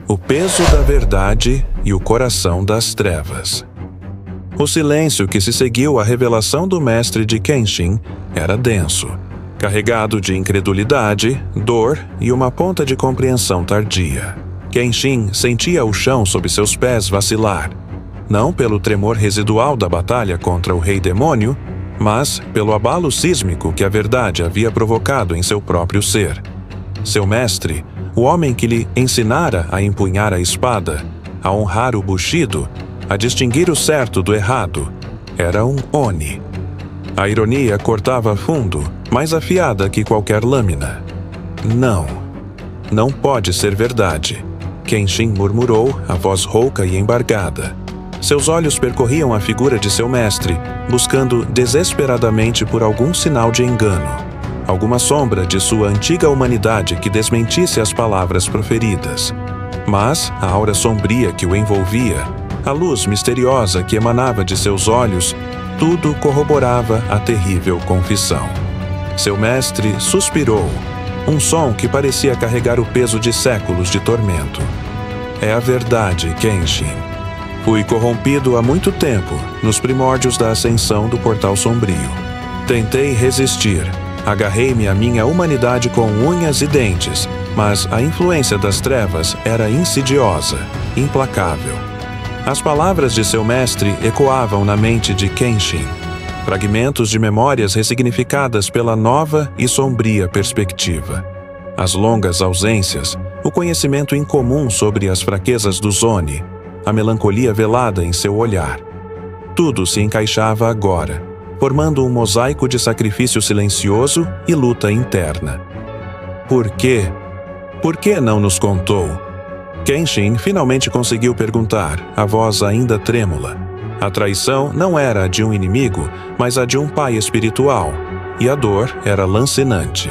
O peso da verdade e o coração das trevas. O silêncio que se seguiu à revelação do mestre de Kenshin era denso, carregado de incredulidade, dor e uma ponta de compreensão tardia. Kenshin sentia o chão sob seus pés vacilar, não pelo tremor residual da batalha contra o Rei Demônio, mas pelo abalo sísmico que a verdade havia provocado em seu próprio ser. Seu mestre, o homem que lhe ensinara a empunhar a espada, a honrar o Bushido, a distinguir o certo do errado, era um Oni. A ironia cortava fundo, mais afiada que qualquer lâmina. Não pode ser verdade, Kenshin murmurou, a voz rouca e embargada. Seus olhos percorriam a figura de seu mestre, buscando desesperadamente por algum sinal de engano, alguma sombra de sua antiga humanidade que desmentisse as palavras proferidas. Mas a aura sombria que o envolvia, a luz misteriosa que emanava de seus olhos, tudo corroborava a terrível confissão. Seu mestre suspirou, um som que parecia carregar o peso de séculos de tormento. É a verdade, Kenshin. Fui corrompido há muito tempo, nos primórdios da ascensão do Portal Sombrio. Tentei resistir, agarrei-me à minha humanidade com unhas e dentes, mas a influência das trevas era insidiosa, implacável. As palavras de seu mestre ecoavam na mente de Kenshin, fragmentos de memórias ressignificadas pela nova e sombria perspectiva. As longas ausências, o conhecimento incomum sobre as fraquezas do Oni, a melancolia velada em seu olhar. Tudo se encaixava agora, formando um mosaico de sacrifício silencioso e luta interna. Por quê? Por que não nos contou? Kenshin finalmente conseguiu perguntar, a voz ainda trêmula. A traição não era a de um inimigo, mas a de um pai espiritual, e a dor era lancinante.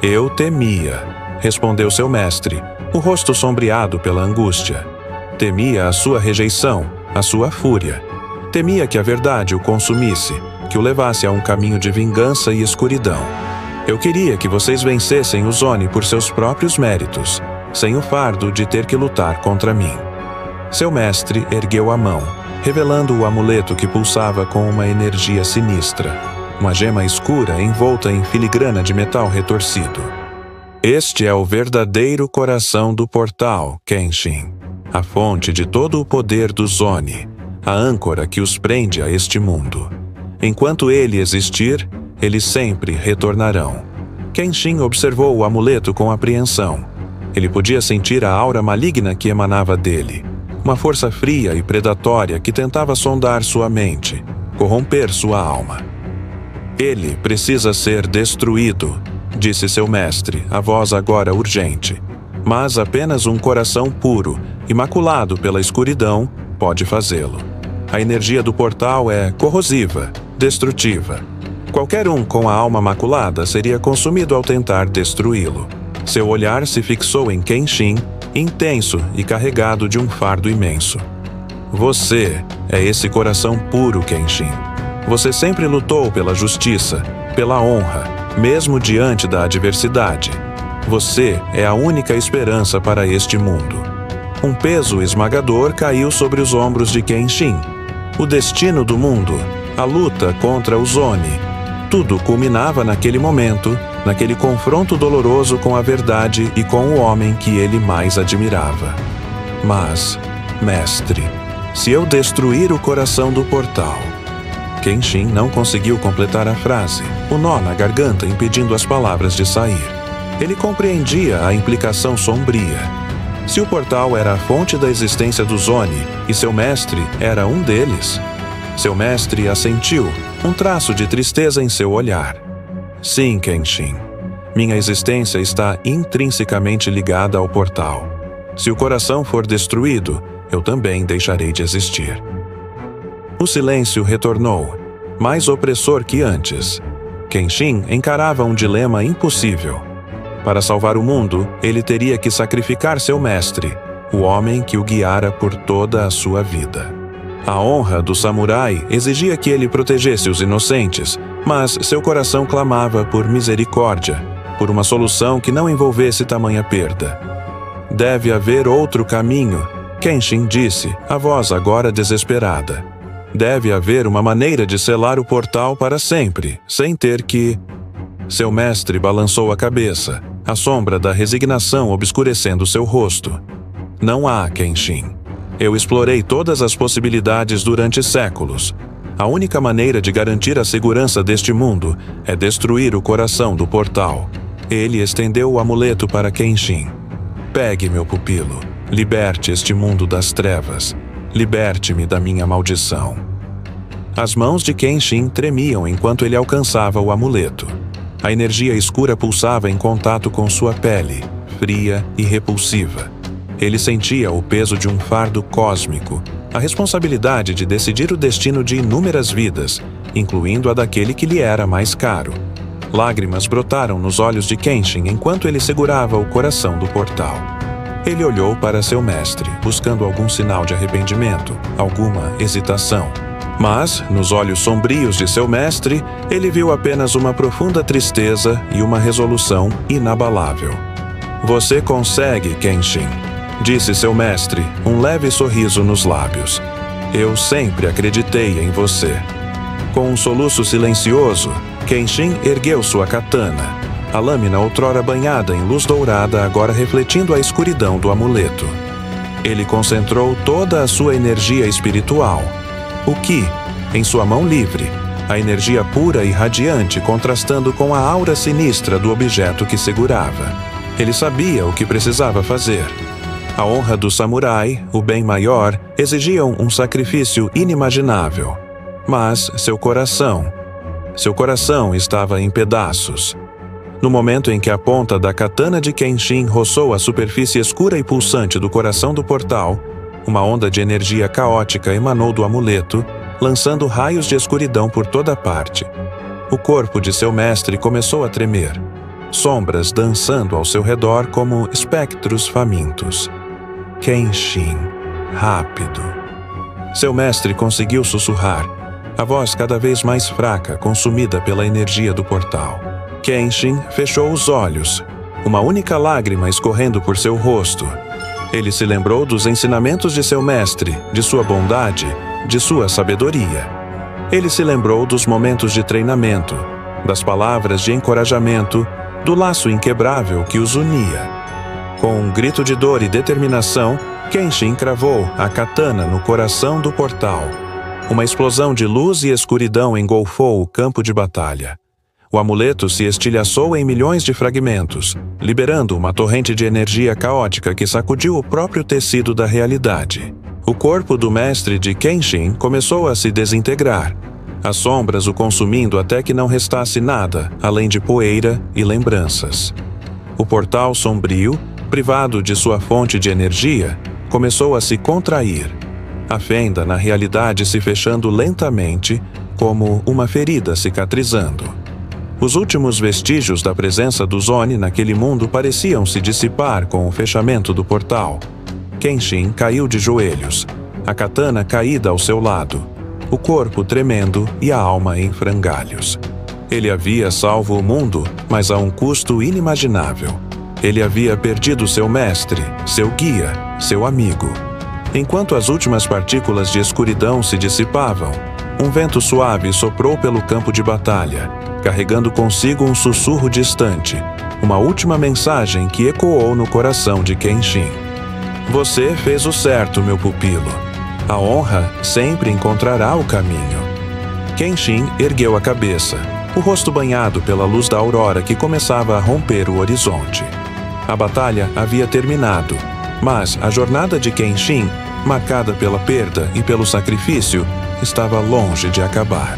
Eu temia, respondeu seu mestre, o rosto sombreado pela angústia. Temia a sua rejeição, a sua fúria. Temia que a verdade o consumisse, que o levasse a um caminho de vingança e escuridão. Eu queria que vocês vencessem os Oni por seus próprios méritos, sem o fardo de ter que lutar contra mim. Seu mestre ergueu a mão, revelando o amuleto que pulsava com uma energia sinistra, uma gema escura envolta em filigrana de metal retorcido. Este é o verdadeiro coração do portal, Kenshin, a fonte de todo o poder dos Oni, a âncora que os prende a este mundo. Enquanto ele existir, eles sempre retornarão. Kenshin observou o amuleto com apreensão. Ele podia sentir a aura maligna que emanava dele, uma força fria e predatória que tentava sondar sua mente, corromper sua alma. Ele precisa ser destruído, disse seu mestre, a voz agora urgente. Mas apenas um coração puro, imaculado pela escuridão, pode fazê-lo. A energia do portal é corrosiva, destrutiva. Qualquer um com a alma maculada seria consumido ao tentar destruí-lo. Seu olhar se fixou em Kenshin, intenso e carregado de um fardo imenso. Você é esse coração puro, Kenshin. Você sempre lutou pela justiça, pela honra, mesmo diante da adversidade. Você é a única esperança para este mundo. Um peso esmagador caiu sobre os ombros de Kenshin. O destino do mundo, a luta contra os Oni. Tudo culminava naquele momento, naquele confronto doloroso com a verdade e com o homem que ele mais admirava. Mas, mestre, se eu destruir o coração do portal... Kenshin não conseguiu completar a frase, o nó na garganta impedindo as palavras de sair. Ele compreendia a implicação sombria. Se o portal era a fonte da existência dos Oni e seu mestre era um deles... Seu mestre assentiu, um traço de tristeza em seu olhar. Sim, Kenshin. Minha existência está intrinsecamente ligada ao portal. Se o coração for destruído, eu também deixarei de existir. O silêncio retornou, mais opressor que antes. Kenshin encarava um dilema impossível. Para salvar o mundo, ele teria que sacrificar seu mestre, o homem que o guiara por toda a sua vida. A honra do samurai exigia que ele protegesse os inocentes, mas seu coração clamava por misericórdia, por uma solução que não envolvesse tamanha perda. Deve haver outro caminho, Kenshin disse, a voz agora desesperada. Deve haver uma maneira de selar o portal para sempre, sem ter que... Seu mestre balançou a cabeça, a sombra da resignação obscurecendo seu rosto. Não há, Kenshin. Eu explorei todas as possibilidades durante séculos. A única maneira de garantir a segurança deste mundo é destruir o coração do portal. Ele estendeu o amuleto para Kenshin. Pegue, meu pupilo. Liberte este mundo das trevas. Liberte-me da minha maldição. As mãos de Kenshin tremiam enquanto ele alcançava o amuleto. A energia escura pulsava em contato com sua pele, fria e repulsiva. Ele sentia o peso de um fardo cósmico, a responsabilidade de decidir o destino de inúmeras vidas, incluindo a daquele que lhe era mais caro. Lágrimas brotaram nos olhos de Kenshin enquanto ele segurava o coração do portal. Ele olhou para seu mestre, buscando algum sinal de arrependimento, alguma hesitação. Mas, nos olhos sombrios de seu mestre, ele viu apenas uma profunda tristeza e uma resolução inabalável. Você consegue, Kenshin, disse seu mestre, um leve sorriso nos lábios. Eu sempre acreditei em você. Com um soluço silencioso, Kenshin ergueu sua katana, a lâmina outrora banhada em luz dourada agora refletindo a escuridão do amuleto. Ele concentrou toda a sua energia espiritual. O Ki, em sua mão livre, a energia pura e radiante contrastando com a aura sinistra do objeto que segurava. Ele sabia o que precisava fazer. A honra do samurai, o bem maior, exigiam um sacrifício inimaginável. Mas seu coração estava em pedaços. No momento em que a ponta da katana de Kenshin roçou a superfície escura e pulsante do coração do portal, uma onda de energia caótica emanou do amuleto, lançando raios de escuridão por toda parte. O corpo de seu mestre começou a tremer, sombras dançando ao seu redor como espectros famintos. Kenshin, rápido. Seu mestre conseguiu sussurrar, a voz cada vez mais fraca, consumida pela energia do portal. Kenshin fechou os olhos, uma única lágrima escorrendo por seu rosto. Ele se lembrou dos ensinamentos de seu mestre, de sua bondade, de sua sabedoria. Ele se lembrou dos momentos de treinamento, das palavras de encorajamento, do laço inquebrável que os unia. Com um grito de dor e determinação, Kenshin cravou a katana no coração do portal. Uma explosão de luz e escuridão engolfou o campo de batalha. O amuleto se estilhaçou em milhões de fragmentos, liberando uma torrente de energia caótica que sacudiu o próprio tecido da realidade. O corpo do mestre de Kenshin começou a se desintegrar, as sombras o consumindo até que não restasse nada, além de poeira e lembranças. O portal sombrio, privado de sua fonte de energia, começou a se contrair, a fenda na realidade se fechando lentamente, como uma ferida cicatrizando. Os últimos vestígios da presença do Oni naquele mundo pareciam se dissipar com o fechamento do portal. Kenshin caiu de joelhos, a katana caída ao seu lado, o corpo tremendo e a alma em frangalhos. Ele havia salvo o mundo, mas a um custo inimaginável. Ele havia perdido seu mestre, seu guia, seu amigo. Enquanto as últimas partículas de escuridão se dissipavam, um vento suave soprou pelo campo de batalha, carregando consigo um sussurro distante, uma última mensagem que ecoou no coração de Kenshin. Você fez o certo, meu pupilo. A honra sempre encontrará o caminho. Kenshin ergueu a cabeça, o rosto banhado pela luz da aurora que começava a romper o horizonte. A batalha havia terminado, mas a jornada de Kenshin, marcada pela perda e pelo sacrifício, estava longe de acabar.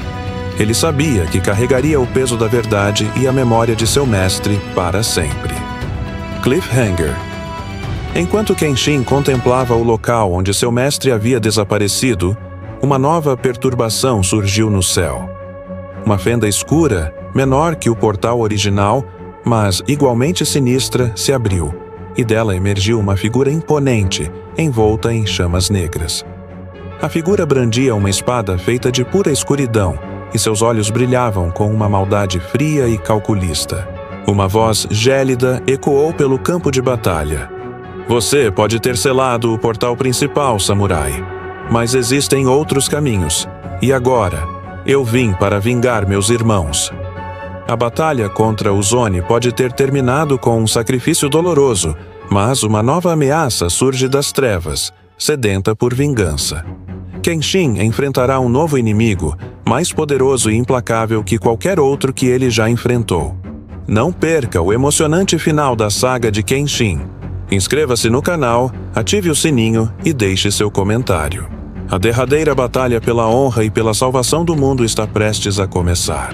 Ele sabia que carregaria o peso da verdade e a memória de seu mestre para sempre. Cliffhanger. Enquanto Kenshin contemplava o local onde seu mestre havia desaparecido, uma nova perturbação surgiu no céu. Uma fenda escura, menor que o portal original, mas igualmente sinistra, se abriu, e dela emergiu uma figura imponente, envolta em chamas negras. A figura brandia uma espada feita de pura escuridão, e seus olhos brilhavam com uma maldade fria e calculista. Uma voz gélida ecoou pelo campo de batalha. Você pode ter selado o portal principal, samurai. Mas existem outros caminhos. E agora, eu vim para vingar meus irmãos. A batalha contra o Zone pode ter terminado com um sacrifício doloroso, mas uma nova ameaça surge das trevas, sedenta por vingança. Kenshin enfrentará um novo inimigo, mais poderoso e implacável que qualquer outro que ele já enfrentou. Não perca o emocionante final da saga de Kenshin. Inscreva-se no canal, ative o sininho e deixe seu comentário. A derradeira batalha pela honra e pela salvação do mundo está prestes a começar.